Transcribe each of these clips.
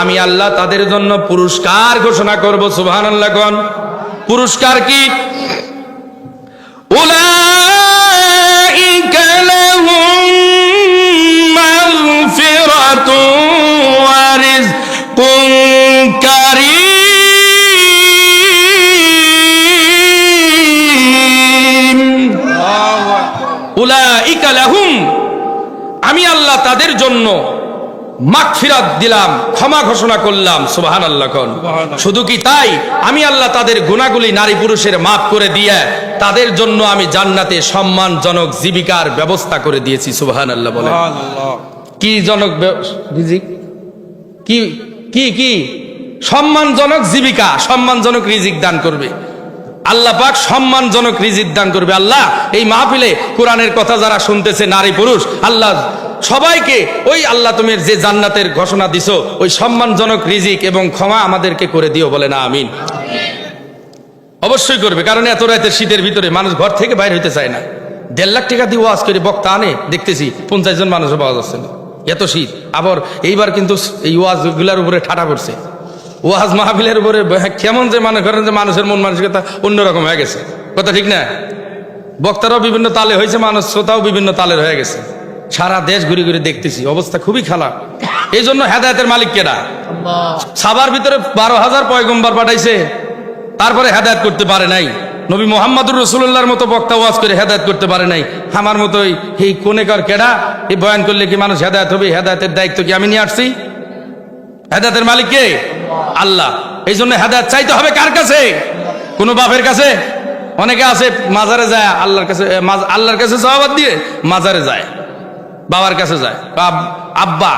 আমি আল্লাহ তাদের জন্য পুরস্কার ঘোষণা করব। সুবহানাল্লাহ কোন পুরস্কার কি? উলাইকা লাহুম মাগফিরাতুন ওয়া রিজকুন কারীম। উলাইকা লাহুম, আমি আল্লাহ তাদের জন্য মাগফিরাত দিলাম, ক্ষমা ঘোষণা করলাম। সুবহানাল্লাহ কোন। শুধু কি তাই, আমি আল্লাহ তাদের গুনাহগুলি নারী পুরুষের মাফ করে দিয়ে তাদের জন্য আমি জান্নাতে সম্মানজনক জীবিকার ব্যবস্থা করে দিয়েছি। সুবহানাল্লাহ বলেন। কি জনক রিজিক, কি কি কি সম্মানজনক জীবিকা, সম্মানজনক রিজিক দান করবে আল্লাহ পাক, সম্মানজনক রিজিক দান করবে আল্লাহ। এই মাহফিলে কোরআনের কথা যারা শুনতেছে নারী পুরুষ, আল্লাহ সবাইকে ওই আল্লাহ তুমি যে জান্নাতের ঘোষণা দিছো ওই সম্মানজনক রিজিক এবং ক্ষমা আমাদেরকে করে দিও, বলে না আমিন। অবশ্যই করবে, কারণ এত রাতের শীতের ভিতরে মানুষ ঘর থেকে বাইরে হইতে চায় না। 1.5 লাখ টাকা দিয়ে ওয়াজ করে বক্তা আনে, দেখতেছি 50 জন মানুষও পাওয়া যাচ্ছে না, এত শীত। আবার এইবার কিন্তু এই ওয়াজ গুলার উপরে ঠাটা পড়ছে, ওয়াজ মাহফিলের উপরে কেমন যে মনে করেন যে মানুষের মন মানসিকতা অন্যরকম হয়ে গেছে। কথা ঠিক না? বক্তারাও বিভিন্ন তালে হয়েছে, মানুষ শ্রোতাও বিভিন্ন তালের হয়ে গেছে। সারা দেশ ঘুরে ঘুরে দেখতেছি, অবস্থা খুবই খারাপ। এই জন্য হেদায়েতের মালিক কেডা? সাবার ভিতরে 12,000 পয়গম্বর পাঠাইছে, তারপরে হেদায়েত করতে পারে নাই। নবী মুহাম্মদুর রাসূলুল্লাহর মতো বক্তা ওয়াজ করে হেদায়েত করতে পারে নাই। আমার মতো এই কোনেকার কেডা এই বয়ান করলে কি মানুষ হেদায়েত হবে? হেদায়েতের দায়িত্ব কি আমি নিয়ে আসছি? হেদায়েতের মালিক কে? আল্লাহ। এই জন্য হেদায়েত চাইতে হবে কার কাছে? কোন বাপের কাছে? অনেকে আছে মাজারে যায় আল্লাহর কাছে, আল্লাহর কাছে সওয়াবাদ দিয়ে মাজারে যায়, বাবার কাছে যায়। আব্বা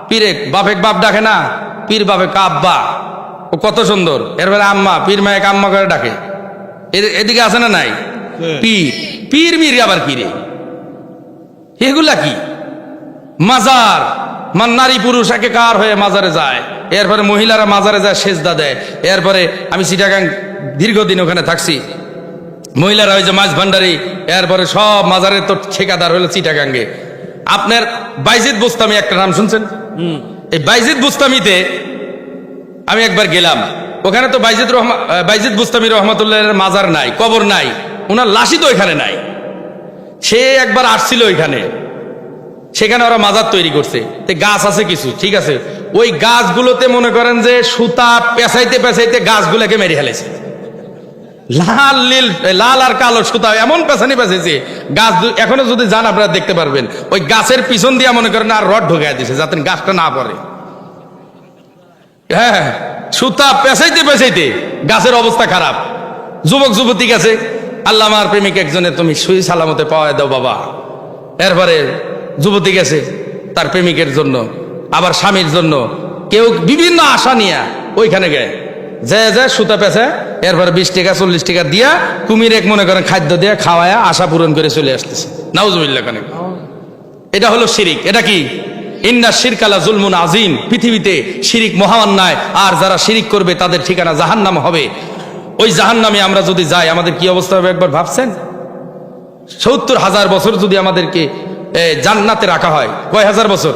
পীরে, বাপে বাপ ডাকে না, পীর বাপে আব্বা, ও কত সুন্দর। এরপরে আম্মা, পীর মায়েকে আম্মা করে ডাকে। এদিকে আছে না নাই? পীর, পীর মির আবার কি রে? এগুলা কি? মাজার, নারী পুরুষ একাকার হয়ে মাজারে যায়। এরপরে মহিলারা মাজারে যায়, সেজদা দেয়। এরপরে আমি চিটাগাং দীর্ঘদিন ওখানে থাকছি, মহিলারা ওই যে মাছ ভান্ডারি, এরপরে সব মাজারের তো ঠিকাদার হলো চিটাগাঙ্গে। আপনার বাইজিদ বুস্তামি একটা নাম শুনছেন? এই বাইজিদ বুস্তামিতে আমি একবার গেলাম, ওখানে তো বাইজিদ বুস্তামি রহমাতুল্লাহের মাজার নাই, কবর নাই, ওনার লাশই তো ওইখানে নাই। সে একবার আসছিল ওইখানে, সেখানে ওরা মাজার তৈরি করছে। গাছ আছে কিছু, ঠিক আছে, ওই গাছগুলোতে মনে করেন যে সুতা পেঁচাইতে পেঁচাইতে গাছগুলোকে মেরে ফেলেছে। লাল নীল, লাল আর কালো সুতা এমন পেছানি পেঁচেছে, গাছ এখনো যদি যান আপনারা দেখতে পারবেন। ওই গাছের পিছন দিয়ে মনে করেন আর রড ঢোকায় দিছে যাতে গাছটা না পড়ে। হ্যাঁ, সুতা পেঁচাইতে পেঁচাইতে গাছের অবস্থা খারাপ। যুবক যুবতী গেছে, আল্লাহ আমার প্রেমিক একজনে তুমি সুই সালামতে পাওয়া দাও বাবা। এরপরে যুবতী গেছে তার প্রেমিকের জন্য, আবার স্বামীর জন্য, কেউ বিভিন্ন আশা নিয়ে ওইখানে গে যে সুতা পেছে, এরপরে 20 টাকা 40 টাকা দিয়া কুমির এক মনে করেন খাদ্য দিয়ে খাওয়ায়া আশা পূরণ করে চলে আসতেছে। নাউজুবিল্লাহ। কানে এটা হলো শিরিক। এটা কি? ইন্না শিরকালা জুলমুন আজিম। পৃথিবীতে শিরিক মহা অন্যায়, আর যারা শিরিক করবে তাদের ঠিকানা জাহান্নাম হবে। ওই জাহান্নামে আমরা যদি যাই আমাদের কি অবস্থা হবে একবার ভাবছেন? 70,000 বছর যদি আমাদেরকে জান্নাতে রাখা হয়, কয় হাজার বছর?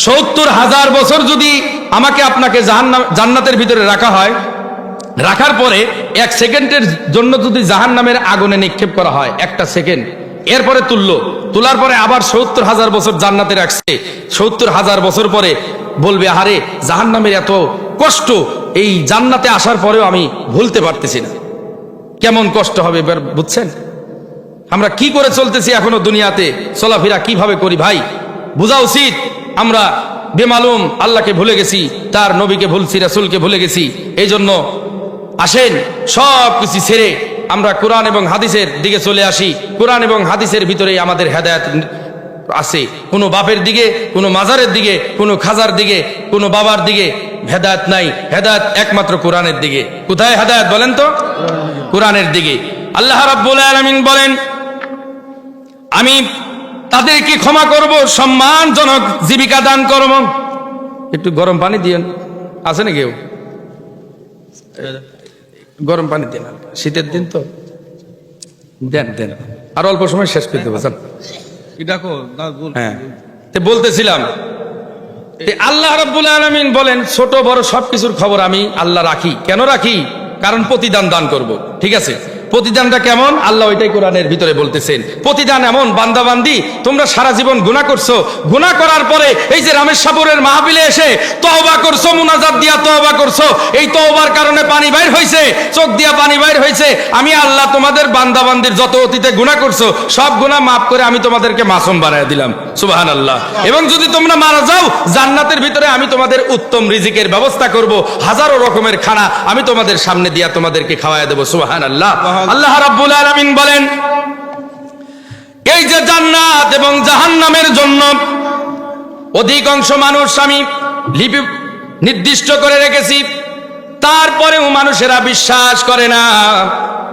70,000 বছর যদি আমাকে আপনাকে জান্নাতের ভিতরে রাখা হয়, রাখার পরে 1 সেকেন্ডের জন্য যদি জাহান্নামের আগুনে নিক্ষেপ করা হয়, 1টা সেকেন্ড, এরপরে তোলার পরে আবার 70,000 বছর জান্নাতে রাখছে, 70,000 বছর পরে বলবে আরে জাহান্নামের এত কষ্ট, এই জান্নাতে আসার পরেও আমি ভুলতে পারতেছি না। কেমন কষ্ট হবে এবার বুঝছেন? আমরা কি করে চলতেছি এখনো দুনিয়াতে, চলাফেরা কিভাবে করি ভাই বোঝা উচিত। আমরা বেমালুম আল্লাহকে ভুলে গেছি, তার নবীকে ভুলছি, রাসূলকে ভুলে গেছি। এই জন্য আসেন সব কিছু ছেড়ে আমরা কোরআন এবং হাদিসের দিকে চলে আসি। কোরআন এবং হাদিসের ভিতরেই আমাদের হেদায়েত আছে। কোনো বাপের দিকে, কোনো মাজারের দিকে, কোনো খাজার দিকে, কোনো বাবার দিকে হেদায়েত নাই। হেদায়েত একমাত্র কোরআনের দিকে। কোথায় হেদায়েত বলেন তো? কোরআনের দিকে। আল্লাহ রাব্বুল আলামিন বলেন, আমি তাদেরকে ক্ষমা করব, সম্মানজনক জীবিকা দান করব। একটু গরম পানি দিয়েন, আছে না কেউ? গরম পানি দেন, শীতের দিন তো দেন দেন, আর অল্প সময় শেষ করে দেবো। হ্যাঁ, বলতেছিলাম আল্লাহ রাব্বুল আলামিন বলেন ছোট বড় সবকিছুর খবর আমি আল্লাহ রাখি। কেন রাখি? কারণ প্রতিদান দান করব। ঠিক আছে, প্রতিদানটা কেমন আল্লাহ ওইটাই কোরআনের ভিতরে বলতেছেন। প্রতিদান এমন, বান্দাবান্দি তোমরা সারা জীবন গুনাহ করছো, গুনাহ করার পরে এই যে রামেশ্বরের মাহফিলে এসে তওবা করছো, মুনাজাত দিয়া তওবা করছো, এই তওবার কারণে পানি বাইর হইছে, চোখ দিয়া পানি বাইর হইছে। আমি আল্লাহ তোমাদের বান্দাবান্দির যত অতীতে গুনাহ করছো সব গুনাহ মাফ করে আমি তোমাদেরকে মাসুম বানায় দিলাম। সুবহানাল্লাহ। এবং যদি তোমরা মারা যাও জান্নাতের ভিতরে আমি তোমাদের উত্তম রিজিকের ব্যবস্থা করব, হাজারো রকমের খানা আমি তোমাদের সামনে দিয়া তোমাদেরকে খাওয়ায় দেব। সুবহানাল্লাহ। আল্লাহ রাব্বুল আলামিন বলেন এই যে জান্নাত এবং জাহান্নামের জন্য অধিকাংশ মানুষ আমি লিপি নির্দিষ্ট করে রেখেছি, তারপরেও মানুষেরা বিশ্বাস করে না,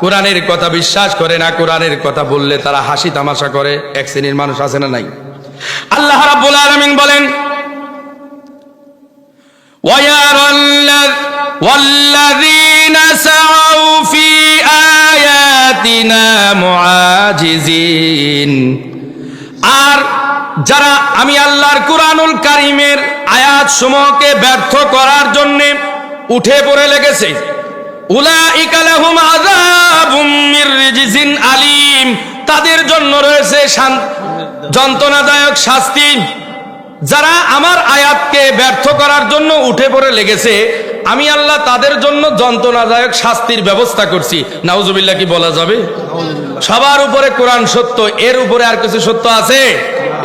কোরআনের কথা বিশ্বাস করে না। কোরআনের কথা বললে তারা হাসি তামাশা করে। এক শ্রেণীর মানুষ আছে না নাই? আল্লাহ রাব্বুল আলামিন বলেন والذين سعوا في آياتنا معاجزين, আর যারা আমি আল্লাহর কুরআনুল কারীমের আয়াত সমূহকে ব্যর্থ করার জন্য উঠে পড়ে লেগেছে, উলাইকা লাহুম আযাবুম মির রিজজিন আলীম, তাদের জন্য রয়েছে যন্ত্রণাদায়ক শাস্তি। যারা আমার আয়াতকে ব্যর্থ করার জন্য উঠে পড়ে লেগেছে আমি আল্লাহ তাদের জন্য যন্ত্রণাদায়ক শাস্তির ব্যবস্থা করছি। নাউজুবিল্লাহ কি বলা যাবে? সবার উপরে কোরআন সত্য, এর উপরে আর কিছু সত্য আছে?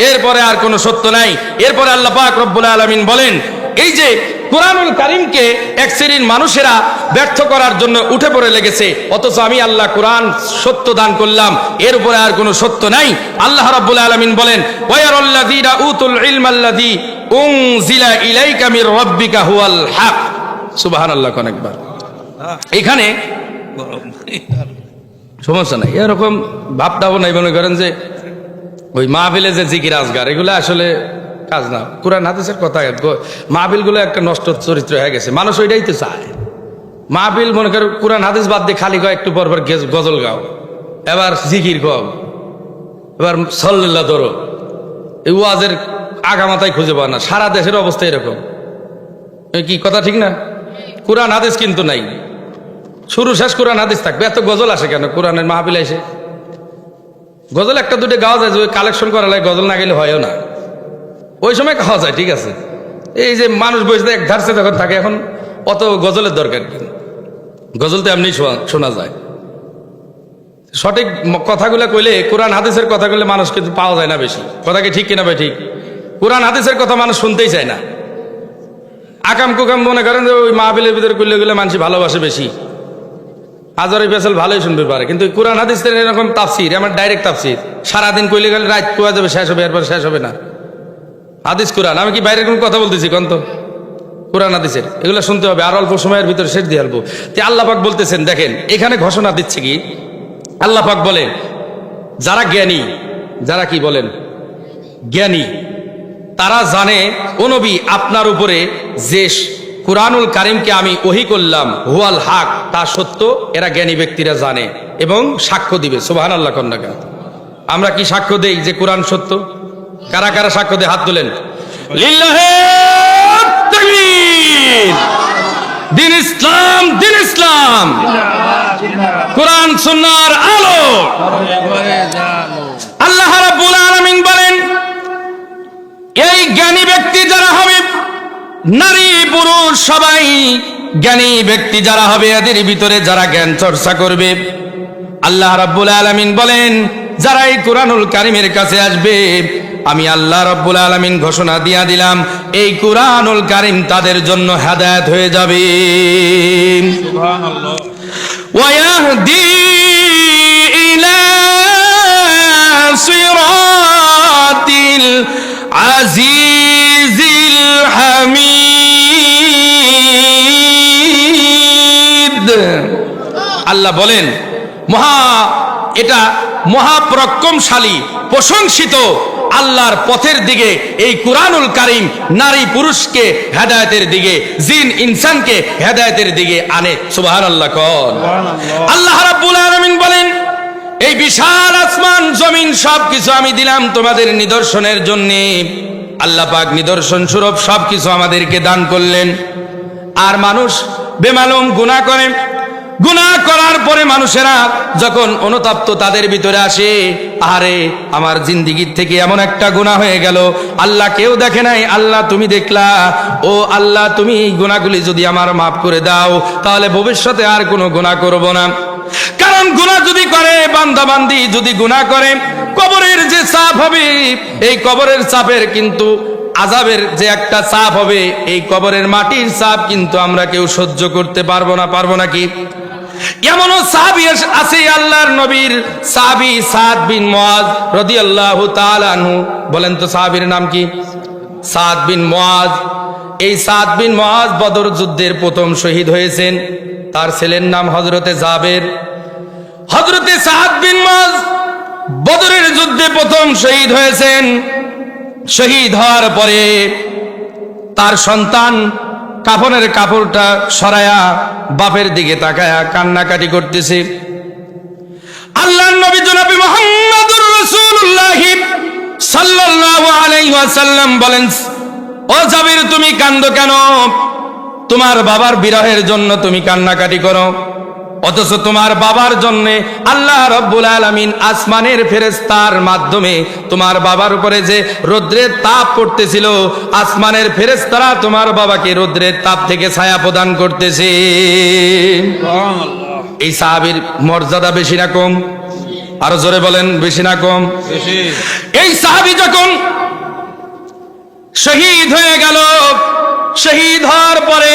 এরপরে আর কোনো সত্য নাই। এরপরে আল্লাহ পাক রব্বুল আলামিন বলেন এই যে কুরআনুল কারীমকে এক শ্রেণীর মানুষেরা ব্যর্থ করার জন্য উঠে পড়ে লেগেছে, অথচ আমি আল্লাহ কোরআন সত্য দান করলাম, এর উপরে আর কোনো সত্য নাই। আল্লাহ রাব্বুল আলামিন বলেন ওয়ায়ারাল্লাযীনা উতুল ইলমাল্লাযী উনজিলা ইলাইকা মির রাব্বিকা হুয়াল হক। সুবহানাল্লাহ। কোন একবার এখানে সমস্যা নাই, এরকম ভাবটাও নাই মনে করেন যে ওই মাহফিলে যে জিকির আজগার এগুলো আসলে কাজ না। কোরআন হাদিসের কথা, মাহফিল গুলো একটা নষ্ট চরিত্র হয়ে গেছে, মানুষ ওইটাই তো চায়। মাহফিল মনে করো কোরআন হাদিস বাদ দিয়ে খালি গাও, একটু পর পর গজল গাও, এবার জিকির গাও, এবার সাল্লাল্লাহ ধরো, এই ওয়াজের আগামাতায় খুঁজে পাও না। সারা দেশের অবস্থা এরকম। কি কথা ঠিক না? কোরআন হাদিস কিন্তু নাই, শুরু শেষ কোরআন হাদিস থাকবে। এত গজল আসে কেন কোরআনের মাহফিলে এসে? গজল একটা দুটো গাওয়া যায়, যে কালেকশন করা লাগে, গজল না গেলে হয়ও না। ওই সময় খাওয়া যায়, ঠিক আছে। এই যে মানুষ বসে এক ধারছে যখন থাকে, এখন অত গজলের দরকার কি? গজল তো এমনি শোনা যায়। সঠিক কথাগুলো কইলে, কোরআন হাদিসের কথা কইলে মানুষ কিন্তু পাওয়া যায় না বেশি। কথা কি ঠিক কিনা ভাই? ঠিক। কোরআন হাদিসের কথা মানুষ শুনতেই চায় না। আকাম কুকাম মনে করেন যে ওই মাহফিলের ভিতরে করলে গেলে মানুষ ভালোবাসে বেশি, হাজার ফেসল ভালোই শুনবে পারে। কিন্তু কোরআন হাদিসের এরকম তাফসির, আমার ডাইরেক্ট তাফসির, সারাদিন কইলে গেলে রাত কোয়া যাবে, শেষ হবে, এরপর শেষ হবে না। হাদিস কোরআন, আমি কি বাইরের কোনো কথা বলতেছি? কোন তো কোরআন হাদিসের এগুলো শুনতে হবে, আর অল্প সময়ের ভিতরে শেষ দিয়ে আলবো। তে আল্লাহ পাক বলতেছেন, দেখেন এখানে ঘোষণা দিচ্ছে কি, আল্লাহ পাক বলেন যারা জ্ঞানী, যারা কি বলেন জ্ঞানী, তারা জানে ও নবী আপনার উপরে যে কুরআনুল কারীমকে আমি ওহী করলাম হুয়াল হক, তা সত্য। এরা জ্ঞানী ব্যক্তিরা জানে এবং সাক্ষ্য দিবে। সুবহানাল্লাহ। কন্যা আমরা কি সাক্ষ্য দেই যে কোরআন সত্য? কারা কারা সাক্ষ্য দিয়ে হাত তোলেন। লিল্লাহে তাকবীর। দিন ইসলাম, দিন ইসলাম, কোরআন সুন্নাহর আলো। আল্লাহ রাব্বুল আলামিন বলেন এই জ্ঞানী ব্যক্তি যারা হবে, নারী পুরুষ সবাই জ্ঞানী ব্যক্তি যারা হবে, এদের ভিতরে যারা জ্ঞান চর্চা করবে, আল্লাহ রাব্বুল আলামিন বলেন যারা এই কুরআনুল কারীমের কাছে আসবে, আমি আল্লাহ রাব্বুল আলামিন ঘোষণা দিয়া দিলাম এই কুরআনুল কারীম তাদের জন্য হেদায়েত হয়ে যাবে। সুবহানাল্লাহ। ওয়ায়াহদি ইলা সিরাতিল আজিজিল হামিদ। আল্লাহ বলেন এটা মহাপরাক্রমশালী প্রশংসিত আল্লাহর পথের দিকে এই কুরআনুল কারীম নারী পুরুষকে হেদায়েতের দিকে, জিন ইনসানকে হেদায়েতের দিকে আনে। সুবহানাল্লাহ। কোন আল্লাহ রাব্বুল আলামিন বলেন এই বিশাল আসমান জমিন সবকিছু আমি দিলাম তোমাদের নিদর্শনের জন্য, আল্লাহ পাক নিদর্শন স্বরূপ সবকিছু আমাদেরকে দান করলেন। আর মানুষ বেমালুম গুনাহ করে, গুনাহ করার পরে মানুষেরা যখন অনুতপ্ত তাদের ভিতরে আসে, আরে আমার জিন্দিগির থেকে এমন একটা গুনাহ হয়ে গেল, আল্লাহ কেউ দেখে নাই, আল্লাহ তুমি দেখলা, ও আল্লাহ তুমি এই গুনাহগুলি যদি আমার মাফ করে দাও তাহলে ভবিষ্যতে আর কোনো গুনাহ করব না। কারণ গুনাহ যদি করে, বান্দা বান্দি যদি গুনাহ করে, কবরের যে চাপ হবে, এই কবরের চাপের কিন্তু আযাবের যে একটা চাপ হবে, এই কবরের মাটির চাপ কিন্তু আমরা কেউ সহ্য করতে পারবো না। পারবো নাকি? এমনও সাহাবী আছে আল্লাহর নবীর সাহাবী সাদ বিন মুআজ রাদিয়াল্লাহু তাআলা আনহু। বলেন তো সাহাবীর নাম কি? সাদ বিন মুআজ। এই সাদ বিন মুআজ বদর যুদ্ধের প্রথম শহীদ হয়েছেন। তার ছেলের নাম হযরতে জাবের। হযরতে সাদ বিন মুআজ বদরের যুদ্ধে প্রথম শহীদ হয়েছেন। শহীদ হওয়ার পরে তার সন্তান কাফনের কাপড়টা সরায়া বাপের দিকে তাকায়া কান্নাকাটি করতেছে। আল্লাহর নবী জনাবে মুহাম্মদুর রাসূলুল্লাহ সাল্লাল্লাহু আলাইহি ওয়াসাল্লাম বলেন, ও জাবির তুমি কান্দো কেন? তোমার বাবার বিরহের জন্য তুমি কান্নাকাটি করো, অথচ তোমার বাবার জন্য আল্লাহ রাব্বুল আলামিন আসমানের ফেরেশতার মাধ্যমে তোমার বাবার উপরে যে রৌদ্রের তাপ পড়তেছিল, আসমানের ফেরেশতারা তোমার বাবাকে রৌদ্রের তাপ থেকে ছায়া প্রদান করতেছে। এই সাহাবীর মর্যাদা বেশি না কম? আরো জোরে বলেন, বেশি না কম? এই সাহাবী যখন শহীদ হয়ে গেল, শহীদ হওয়ার পরে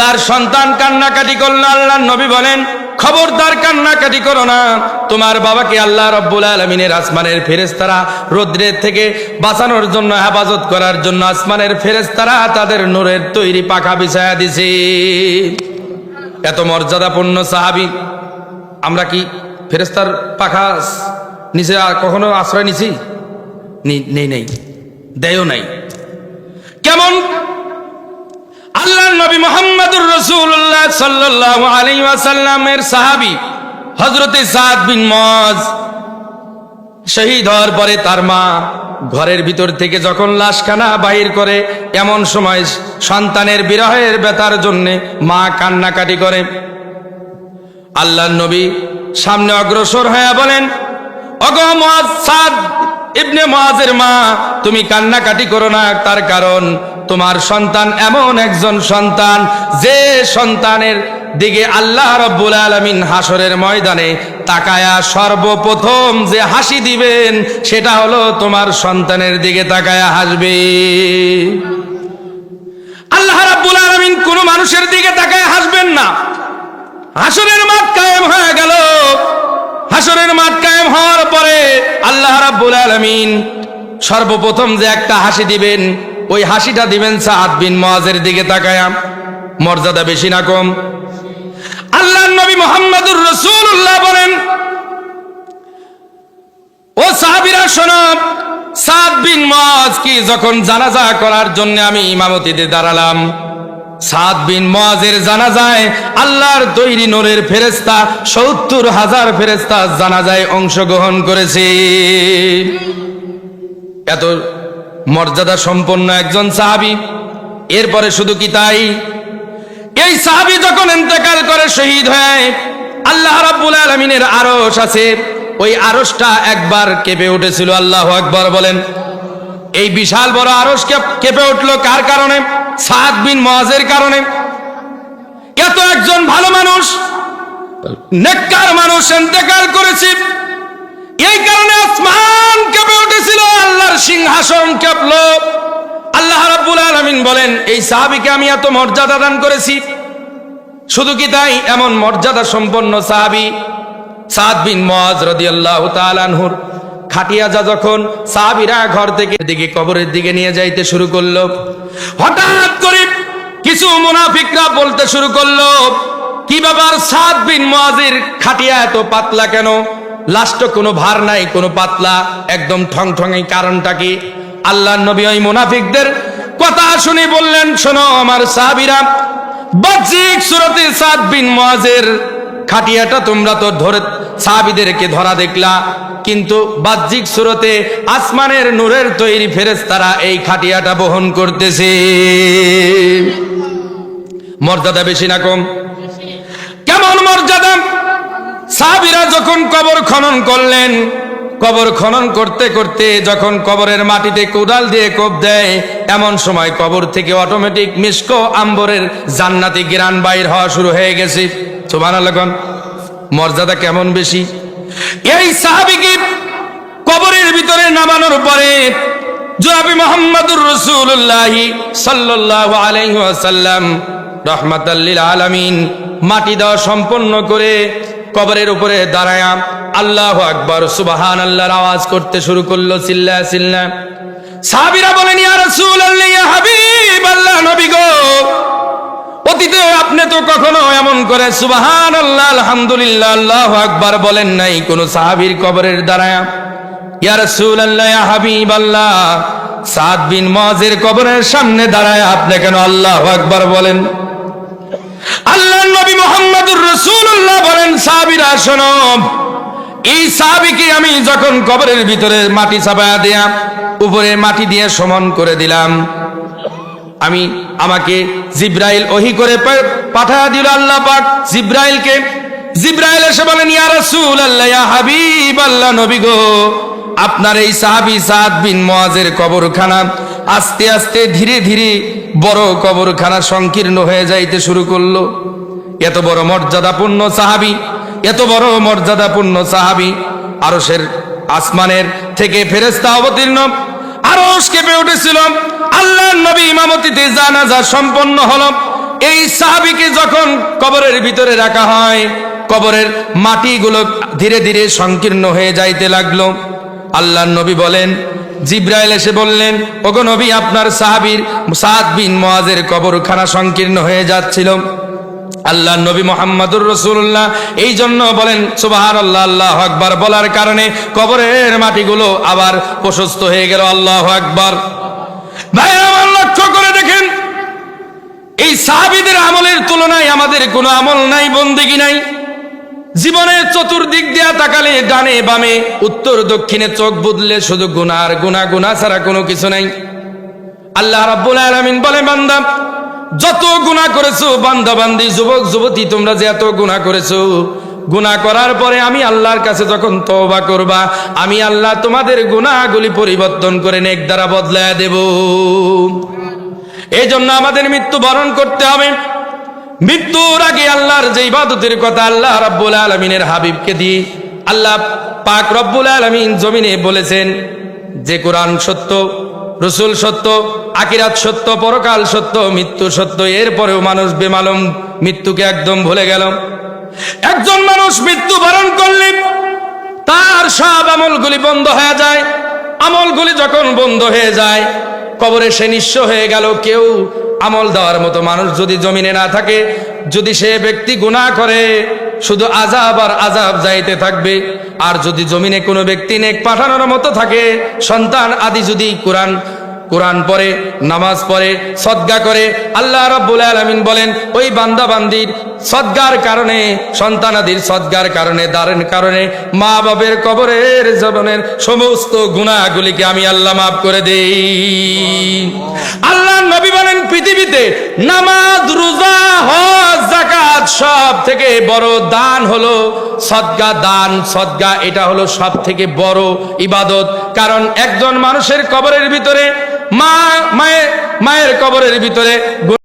তার সন্তান কান্নাকাটি করলো। আল্লাহর নবী বলেন, খবরদার কান্নাকাটি করো না, তোমার বাবাকে আল্লাহ রাব্বুল আলামিনের আসমানের ফেরেশতারা রৌদ্রের থেকে বাঁচানোর জন্য, হেফাজত করার জন্য আসমানের ফেরেশতারা তাদের নূরের তৈরি পাখা বিছায়া দিছে। এত মর্যাদাপূর্ণ সাহাবী। আমরা কি ফেরেশতার পাখা নিচে কখনো আশ্রয় নিছি? নেই, দেয়ও নাই। কেমন? আল্লাহর নবী মুহাম্মদুর রাসূলুল্লাহ সাল্লাল্লাহু আলাইহি ওয়াসাল্লামের সাহাবী হযরতে সাদ বিন মুআজ শহীদ হওয়ার পরে তার মা ঘরের ভিতর থেকে যখন লাশখানা বাহির করে, এমন সময় সন্তানের বিরহের ব্যথার জন্য মা কান্নাকাটি করে। আল্লাহর নবী সামনে অগ্রসর হয়ে বলেন, ওগো মুআজ, সাদ ইবনে মুআজের মা, তুমি কান্নাকাটি করো না। তার কারণ তোমার সন্তান এমন একজন সন্তান, যে সন্তানের দিকে আল্লাহ রাব্বুল আলামিন হাসরের ময়দানে তাকায়া সর্বপ্রথম যে হাসি দিবেন, সেটা হলো তোমার সন্তানের দিকে তাকায়া হাসবে। আল্লাহ রাব্বুল আলামিন কোন মানুষের দিকে তাকায়া হাসবেন না। হাসরের মাঠ কায়েম হয়ে গেল। হাসরের মাঠ কায়েম হওয়ার পরে আল্লাহ রাব্বুল আলামিন সর্বপ্রথম যে একটা হাসি দিবেন, ওই হাসিটা দিবেন সাদ বিন মুআজের দিকে তাকায়া। মর্যাদা বেশি না কম? আল্লাহর নবী মুহাম্মদুর রাসূলুল্লাহ বলেন, ও সাহাবীরা শোনো, সাদ বিন মুআজ কি যখন জানাজা করার জন্য আমি ইমামতিতে দাঁড়ালাম, সাদ বিন মুআজের জানাজায় আল্লাহর তৈরি নূরের ফেরেশতা ৭০,০০০ ফেরেশতা জানাজায় অংশগ্রহণ করেছে। এত মর্যাদা সম্পন্ন একজন সাহাবী। এরপরে শুধু কি তাই, এই সাহাবী যখন ইন্তেকাল করে, শহীদ হয়, আল্লাহ রাব্বুল আলামিনের আরশ আছে, ওই আরশটা একবার কেঁপে উঠেছিল। আল্লাহু আকবার বলেন। এই বিশাল বড় আরশ কেঁপে উঠলো কার কারণে? সাদ বিন মুআজের কারণে। এত একজন ভালো মানুষ, নেককার মানুষ ইন্তেকাল করেছে, এই কারণে আসমান কেঁপে উঠেছিল, আল্লাহর সিংহাসন কাঁপলো। আল্লাহ রাব্বুল আলামিন বলেন, এই সাহাবীকে আমি এত মর্যাদা দান করেছি। শুধু কি তাই, এমন মর্যাদা সম্পন্ন সাহাবী সাদ বিন মুআজ রাদিয়াল্লাহু তাআলা আনহুর খাটিয়া যখন সাহাবীরা ঘর থেকে দিকে কবরের দিকে নিয়ে যাইতে শুরু করলো, হঠাৎ করে কিছু মুনাফিকরা বলতে শুরু করলো, কি ব্যাপার, সাদ বিন মুআজের খাটিয়া এত পাতলা কেন? লাস্টে কোনো ভার নাই, কোনো পাতলা, একদম ঠংঠঙে, কারণটা কি? আল্লাহর নবী ওই মুনাফিকদের কথা শুনে বললেন, শোনো আমার সাহাবীরা, বাহ্যিক সুরতে সাদ বিন মুআজের খাটিয়াটা তোমরা তো ধরে সাহাবীদেরকে ধরা দেখলা, কিন্তু বাহ্যিক সুরতে আসমানের নূরের তৈরি ফেরেশতারা এই খাটিয়াটা বহন করতেছে। মর্যাদা বেশি না কম? কেমন মর্যাদা! সাহাবীরা যখন কবর খনন করলেন, কবর খনন করতে করতে যখন কবরের মাটিতে কোদাল দিয়ে কোপ দেয়, এমন সময় কবর থেকে অটোমেটিক মিশক আম্বরের জান্নাতি ঘ্রাণ বাইর হওয়া শুরু হয়ে গেছে। সুবহানাল্লাহ। মর্যাদা কেমন বেশি! এই সাহাবীকে কবরের ভিতরে নামানোর পরে জনাবে মুহাম্মদুর রাসূলুল্লাহ সাল্লাল্লাহু আলাইহি ওয়াসাল্লাম রাহমাতাল লিল আলামিন মাটি দেওয়া সম্পন্ন করে কবরের উপরে দাঁড়ায়া আল্লাহু আকবার সুবহানাল্লাহর আওয়াজ করতে শুরু করলো, চিল্লা চিল্লা। সাহাবীরা বলেন, ইয়া রাসূলুল্লাহ, ইয়া হাবিবাল্লাহ, নবী গো, অতীতে আপনি তো কখনো এমন করে সুবহানাল্লাহ আলহামদুলিল্লাহ আল্লাহু আকবার বলেন নাই কোন সাহাবীর কবরের দাঁড়ায়া। ইয়া রাসূলুল্লাহ, ইয়া হাবিবাল্লাহ, সাদ বিন মুআযের কবরের সামনে দাঁড়ায় আপনি কেন আল্লাহু আকবার বলেন? আল্লাহর নবী মুহাম্মদুর রাসূলুল্লাহ বলেন, সাহাবীরা শোনো, এই সাহাবীকে আমি যখন কবরের ভিতরে মাটি চাপায়া দেয়া উপরে মাটি দিয়ে সমান করে দিলাম, আমাকে জিব্রাইল ওহী করে পাঠায়া দিল আল্লাহ পাক জিব্রাইলকে। জিব্রাইল এসে বলেন, ইয়া রাসূলুল্লাহ, ইয়া হাবিবাল্লাহ, নবী গো, আপনার এই সাহাবী সাদ বিন মুআযের কবরখানা আস্তে আস্তে ধীরে ধীরে বড় কবরখানা সংকীর্ণ হয়ে যাইতে শুরু করলো। এত বড় মর্যাদাপূর্ণ সাহাবী, এত বড় মর্যাদাপূর্ণ সাহাবী, আরশের আসমানের থেকে ফেরেশতা অবতীর্ণ, আরশ কেঁপে উঠেছিল। আল্লাহর নবী ইমামতিতে জানাজা সম্পন্ন হলো। এই সাহাবীকে যখন কবরের ভিতরে রাখা হয়, কবরের মাটিগুলো ধীরে ধীরে সংকীর্ণ হয়ে যাইতে লাগলো। আল্লাহর নবী বলেন, জিব্রাইল এসে বললেন, ওগো নবী, আপনার সাহাবীর সাদ বিন মুআযের কবরখানা সংকীর্ণ হয়ে যাচ্ছিল। আল্লাহর নবী মুহাম্মদুর রাসূলুল্লাহ এই জন্য বলেন সুবহানাল্লাহ আল্লাহু আকবার বলার কারণে কবরের মাটিগুলো আবার প্রশস্ত হয়ে গেল। আল্লাহু আকবার। ভাইরা আমার, লক্ষ্য করে দেখেন, এই সাহাবীদের আমলের তুলনায় আমাদের কোনো আমল নাই, বন্দেগী নাই। জীবনের চতুর্দিক দিয়া তাকালে ডানে বামে উত্তর দক্ষিণে চোখ বুদলে শুধু গুনাহ আর গুনাহ, গুনাহ ছাড়া কোনো কিছু নাই। আল্লাহ রাব্বুল আলামিন বলে, বান্দা যত গুনাহ করেছো, বান্দা বান্দি, যুবক যুবতী, তোমরা যে এত গুনাহ করেছো, গুনাহ করার পরে আমি আল্লাহর কাছে যখন তওবা করবা, আমি আল্লাহ তোমাদের গুনাহগুলি পরিবর্তন করে নেক দ্বারা বদলায়া দেব। এই জন্য আমাদের মৃত্যু বরণ করতে হবে। মৃত্যুর আগে আল্লাহর যে ইবাদতের কথা আল্লাহ রাব্বুল আলামিনের হাবিবকে দিয়ে আল্লাহ পাক রব্বুল আলামিন জমিনে বলেছেন যে কোরআন সত্য, রাসূল সত্য, আখিরাত সত্য, পরকাল সত্য, মৃত্যু সত্য, এরপরেও মানুষ বেমালুম মৃত্যুকে একদম ভুলে গেল। একজন মানুষ মৃত্যু বরণ করলে তার সব আমলগুলি বন্ধ হয়ে যায়। আমলগুলি যখন বন্ধ হয়ে যায়, কবরে সে নিঃস্ব হয়ে গেল। কেউ আমল দেওয়ার মতো মানুষ যদি জমিনে না থাকে, যদি সে ব্যক্তি গুনাহ করে, শুধু আযাব আর আযাব যাইতে থাকবে। আর যদি জমিনে কোনো ব্যক্তি নেক পাঠানোর মতো থাকে, সন্তান আদি যদি কোরআন পড়ে, নামাজ পড়ে, সদকা করে, আল্লাহ রাব্বুল আলামিন বলেন ওই বান্দা বান্দির সদকার কারণে, সন্তানাদির সদকার কারণে, দানের কারণে মা বাবার কবরের জীবনের সমস্ত গুনাহগুলিকে আমি আল্লাহ মাফ করে দেই। আল্লাহ নবী বলেন, পৃথিবীতে নামাজ, রোজা, হজ, যাকাত সব থেকে বড় দান হলো সদকা। দান, সদকা, এটা হলো সব থেকে বড় ইবাদত। কারণ একজন মানুষের কবরের ভিতরে মায়ের কবরের ভিতরে